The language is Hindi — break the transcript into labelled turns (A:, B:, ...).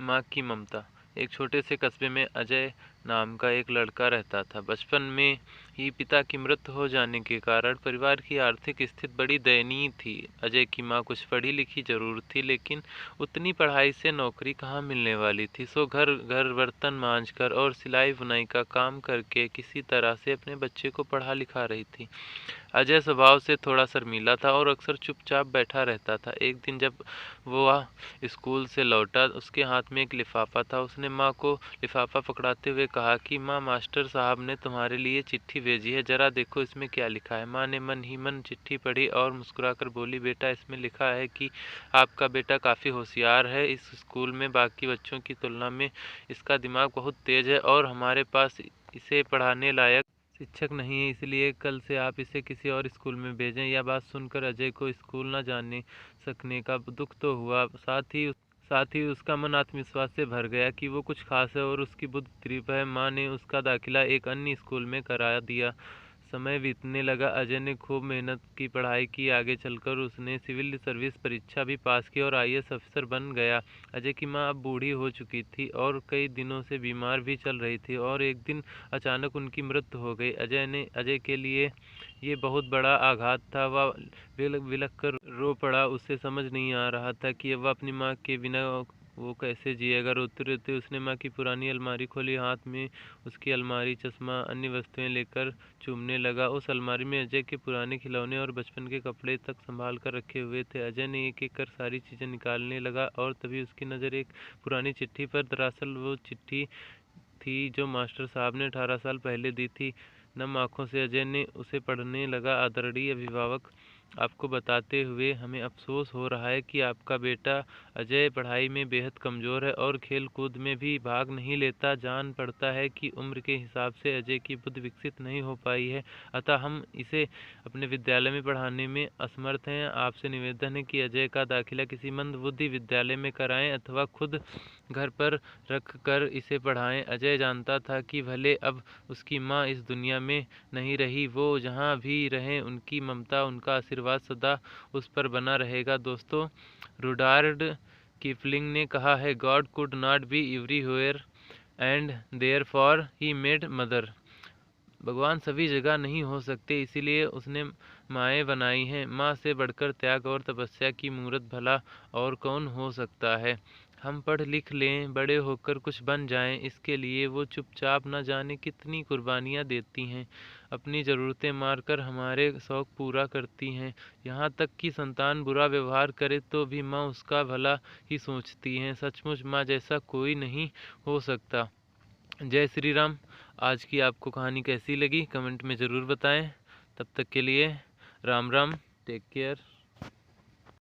A: माँ की ममता। एक छोटे से कस्बे में अजय नाम का एक लड़का रहता था। बचपन में ही पिता की मृत्यु हो जाने के कारण परिवार की आर्थिक स्थिति बड़ी दयनीय थी। अजय की माँ कुछ पढ़ी लिखी जरूर थी, लेकिन उतनी पढ़ाई से नौकरी कहाँ मिलने वाली थी। सो घर घर बर्तन मांजकर और सिलाई बुनाई का काम करके किसी तरह से अपने बच्चे को पढ़ा लिखा रही थी। अजय स्वभाव से थोड़ा शर्मीला था और अक्सर चुपचाप बैठा रहता था। एक दिन जब वह स्कूल से लौटा, उसके हाथ में एक लिफाफा था। उसने माँ को लिफाफा पकड़ाते हुए कहा कि माँ, मास्टर साहब ने तुम्हारे लिए चिट्ठी भेजी है, जरा देखो इसमें क्या लिखा है। माँ ने मन ही मन चिट्ठी पढ़ी और मुस्कुराकर बोली, बेटा, इसमें लिखा है कि आपका बेटा काफ़ी होशियार है। इस स्कूल में बाकी बच्चों की तुलना में इसका दिमाग बहुत तेज है और हमारे पास इसे पढ़ाने लायक शिक्षक नहीं है, इसलिए कल से आप इसे किसी और स्कूल में भेजें। यह बात सुनकर अजय को स्कूल न जाने सकने का दुख तो हुआ, साथ ही उसका मन आत्मविश्वास से भर गया कि वो कुछ खास है और उसकी बुद्धि तीव्र है। माँ ने उसका दाखिला एक अन्य स्कूल में करा दिया। समय बीतने लगा। अजय ने खूब मेहनत की, पढ़ाई की। आगे चलकर उसने सिविल सर्विस परीक्षा भी पास की और आईएएस अफसर बन गया। अजय की माँ अब बूढ़ी हो चुकी थी और कई दिनों से बीमार भी चल रही थी और एक दिन अचानक उनकी मृत्यु हो गई। अजय के लिए ये बहुत बड़ा आघात था। वह बिलख कर रो पड़ा। उसे समझ नहीं आ रहा था कि वह अपनी माँ के बिना वो कैसे जिएगा। रोते रोते उसने माँ की पुरानी अलमारी खोली। हाथ में उसकी अलमारी, चश्मा, अन्य वस्तुएं लेकर चूमने लगा। उस अलमारी में अजय के पुराने खिलौने और बचपन के कपड़े तक संभाल कर रखे हुए थे। अजय ने एक एक कर सारी चीजें निकालने लगा और तभी उसकी नज़र एक पुरानी चिट्ठी पर। दरअसल वो चिट्ठी थी जो मास्टर साहब ने 18 साल पहले दी थी। नम आंखों से अजय ने उसे पढ़ने लगा। आदरणीय अभिभावक, आपको बताते हुए हमें अफसोस हो रहा है कि आपका बेटा अजय पढ़ाई में बेहद कमज़ोर है और खेल कूद में भी भाग नहीं लेता। जान पड़ता है कि उम्र के हिसाब से अजय की बुद्धि विकसित नहीं हो पाई है, अतः हम इसे अपने विद्यालय में पढ़ाने में असमर्थ हैं। आपसे निवेदन है कि अजय का दाखिला किसी मंदबुद्धि विद्यालय में कराएं अथवा खुद घर पर रख कर इसे पढ़ाएं। अजय जानता था कि भले अब उसकी माँ इस दुनिया में नहीं रही, वो जहाँ भी रहें उनकी ममता, उनका आशीर्वाद सदा उस पर बना रहेगा। दोस्तों, रुडार्ड किपलिंग ने कहा है, God could not be everywhere and therefore he made mother. भगवान सभी जगह नहीं हो सकते, इसीलिए उसने माएँ बनाई हैं। माँ से बढ़कर त्याग और तपस्या की मूरत भला और कौन हो सकता है। हम पढ़ लिख लें, बड़े होकर कुछ बन जाएं, इसके लिए वो चुपचाप न जाने कितनी कुर्बानियाँ देती हैं। अपनी ज़रूरतें मारकर हमारे शौक़ पूरा करती हैं। यहाँ तक कि संतान बुरा व्यवहार करे तो भी माँ उसका भला ही सोचती हैं। सचमुच माँ जैसा कोई नहीं हो सकता। जय श्री राम। आज की आपको कहानी कैसी लगी कमेंट में ज़रूर बताएं। तब तक के लिए राम राम, टेक केयर।